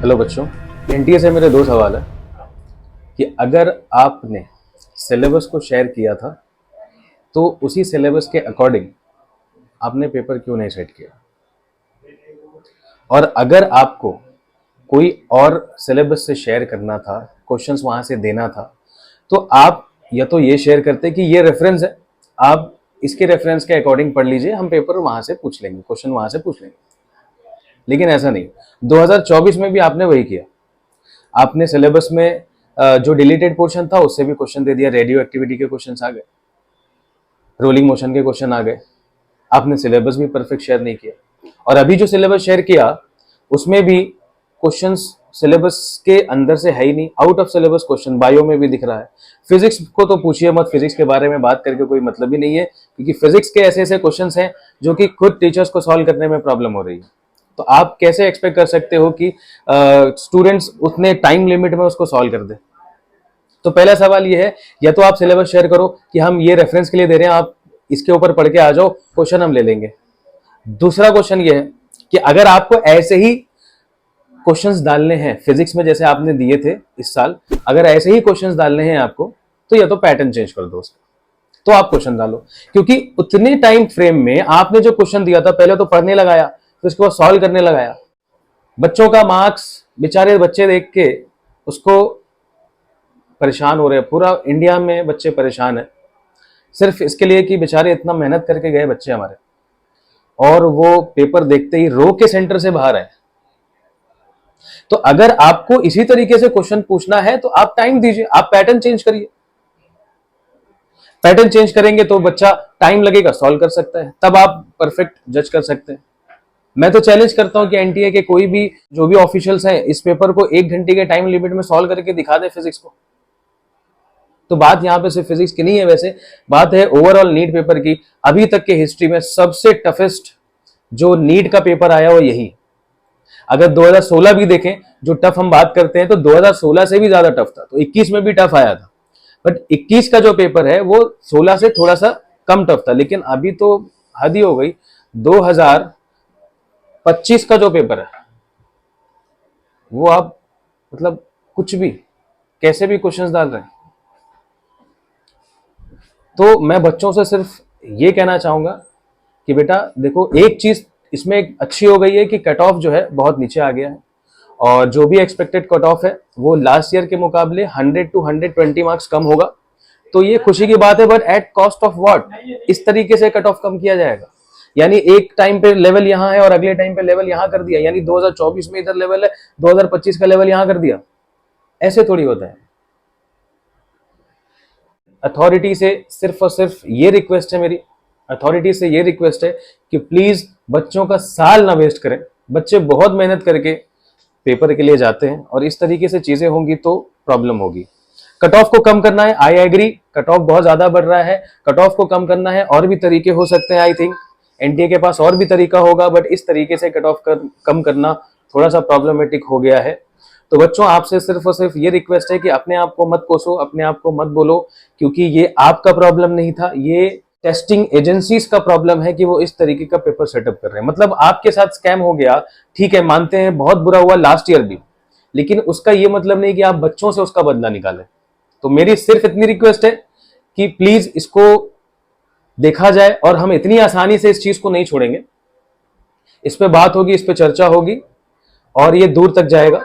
Hello बच्चों, NTA से मेरे दो सवाल है कि अगर आपने सिलेबस को शेयर किया था तो उसी सिलेबस के अकॉर्डिंग आपने पेपर क्यों नहीं सेट किया, और अगर आपको कोई और सिलेबस से शेयर करना था, क्वेश्चंस वहां से देना था, तो आप या तो ये शेयर करते कि ये रेफरेंस है, आप इसके रेफरेंस के अकॉर्डिंग पढ़ लीजिए, हम पेपर वहां से पूछ लेंगे, क्वेश्चन वहां से पूछ लेंगे। लेकिन ऐसा नहीं, 2024 में भी आपने वही किया। आपने सिलेबस में जो डिलीटेड पोर्शन था उससे भी क्वेश्चन दे दिया, रेडियो एक्टिविटी के क्वेश्चंस आ गए, रोलिंग मोशन के क्वेश्चन आ गए, आपने सिलेबस भी परफेक्ट शेयर नहीं किया। और अभी जो सिलेबस शेयर किया उसमें भी क्वेश्चंस सिलेबस के अंदर से है ही नहीं, out of syllabus question bio में भी दिख रहा है। फिजिक्स को तो पूछिए मत, फिजिक्स के बारे में बात करके कोई मतलब ही नहीं है, क्योंकि फिजिक्स के ऐसे ऐसे क्वेश्चंस हैं जो कि खुद टीचर्स को सॉल्व करने में प्रॉब्लम हो रही है। तो आप कैसे एक्सपेक्ट कर सकते हो कि स्टूडेंट्स उतने टाइम लिमिट में उसको सॉल्व कर दे। तो पहला सवाल ये है, या तो आप सिलेबस शेयर करो कि हम ये रेफरेंस के लिए दे रहे हैं, आप इसके ऊपर पढ़ के आ जाओ, क्वेश्चन हम ले लेंगे। दूसरा क्वेश्चन ये है कि अगर आपको ऐसे ही क्वेश्चंस डालने हैं फिजिक्स में जैसे आपने दिए थे इस साल, अगर ऐसे ही क्वेश्चंस डालने हैं आपको, तो या तो पैटर्न चेंज कर दो उसका, तो आप क्वेश्चन डालो। क्योंकि उतने टाइम फ्रेम में आपने जो क्वेश्चन दिया था, पहले तो पढ़ने लगाया, फिर उसके बाद सॉल्व करने लगाया। बच्चों का मार्क्स, बेचारे बच्चे देख के उसको परेशान हो रहे हैं, पूरा इंडिया में बच्चे परेशान है सिर्फ इसके लिए कि बेचारे इतना मेहनत करके गए बच्चे हमारे, और वो पेपर देखते ही रो के सेंटर से बाहर आए। तो अगर आपको इसी तरीके से क्वेश्चन पूछना है तो आप टाइम दीजिए, आप पैटर्न चेंज करिए। पैटर्न चेंज करेंगे तो बच्चा टाइम लगेगा, सॉल्व कर सकता है, तब आप परफेक्ट जज कर सकते हैं। मैं तो चैलेंज करता हूं कि एनटीए के कोई भी जो भी ऑफिशियल्स हैं इस पेपर को 1 घंटे के टाइम लिमिट में सॉल्व करके दिखा दे फिजिक्स को। तो बात यहां पे सिर्फ फिजिक्स की नहीं है, वैसे बात है ओवरऑल नीट पेपर की। अभी तक के हिस्ट्री में सबसे टफेस्ट जो नीट का पेपर आया वो यही। अगर 2016 भी देखें, जो टफ हम बात करते हैं, तो 2016 से भी ज्यादा टफ था, तो 21 में भी टफ आया था, बट 21 का जो पेपर है वो 16 से थोड़ा सा कम टफ था। लेकिन अभी तो हद ही हो गई, 2025 का जो पेपर है वो आप मतलब कुछ भी कैसे भी क्वेश्चंस डाल रहे हैं। तो मैं बच्चों से सिर्फ ये कहना चाहूंगा कि बेटा देखो, एक चीज इसमें एक अच्छी हो गई है कि कट ऑफ जो है बहुत नीचे आ गया है, और जो भी एक्सपेक्टेड कट ऑफ है वो लास्ट ईयर के मुकाबले 100 to 120 मार्क्स कम होगा। तो ये खुशी की बात है, but at cost of what? इस तरीके से कट ऑफ कम किया जाएगा, यानी एक टाइम पे लेवल यहां है और अगले टाइम पे लेवल यहां कर दिया, यानी 2024 में इधर लेवल है, 2025 का लेवल यहां कर दिया। ऐसे थोड़ी होता है। अथॉरिटी से सिर्फ और सिर्फ ये रिक्वेस्ट है मेरी, अथॉरिटी से ये रिक्वेस्ट है कि प्लीज बच्चों का साल ना वेस्ट करें। बच्चे बहुत मेहनत करके पेपर के लिए जाते हैं, और इस तरीके से चीजें होंगी तो प्रॉब्लम होगी। कट ऑफ को कम करना है, आई एग्री, कट ऑफ बहुत ज्यादा बढ़ रहा है, कट ऑफ को कम करना है, और भी तरीके हो सकते हैं। आई थिंक एनटीए के पास और भी तरीका होगा, बट इस तरीके से कट ऑफ कम करना थोड़ा सा प्रॉब्लमेटिक हो गया है। तो बच्चों, आपसे सिर्फ और सिर्फ ये रिक्वेस्ट है कि अपने आप को मत कोसो, अपने आप को मत बोलो, क्योंकि ये आपका प्रॉब्लम नहीं था, ये टेस्टिंग एजेंसीज का प्रॉब्लम है कि वो इस तरीके का पेपर सेटअप कर रहे हैं। मतलब आपके साथ स्कैम हो गया, ठीक है, मानते हैं बहुत बुरा हुआ लास्ट ईयर भी, लेकिन उसका ये मतलब नहीं कि आप बच्चों से उसका बदला निकालें। तो मेरी सिर्फ इतनी रिक्वेस्ट है कि प्लीज इसको देखा जाए, और हम इतनी आसानी से इस चीज को नहीं छोड़ेंगे। इस पे बात होगी, इस पे चर्चा होगी, और ये दूर तक जाएगा,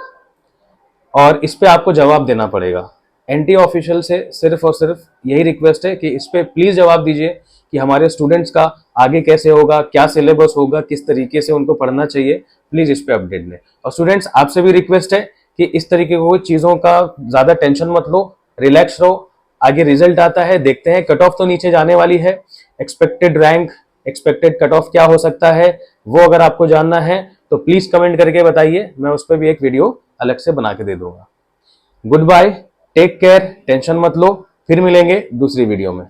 और इस पे आपको जवाब देना पड़ेगा। एनटीए ऑफिशियल से सिर्फ और सिर्फ यही रिक्वेस्ट है कि इस पे प्लीज जवाब ददीजिए कि हमारे स्टूडेंट्स का आगे कैसे होगा, क्या सिलेबस होगा, किस तरीके से उनको पढ़ना चाहिए। प्लीज इस पे अपडेट लें। और स्टूडेंट्स, आपसे भी रिक्वेस्ट है कि इस तरीके को चीजों का ज्यादा टेंशन मत लो, रिलैक्स रहो। आगे रिजल्ट आता है, देखते हैं। कट ऑफ तो नीचे जाने वाली है, expected rank, expected cut off क्या हो सकता है, वो अगर आपको जानना है तो प्लीज कमेंट करके बताइए, मैं उस पर भी एक वीडियो अलग से बना के दे दूंगा। Good bye, take care, tension मत लो, फिर मिलेंगे दूसरी वीडियो में।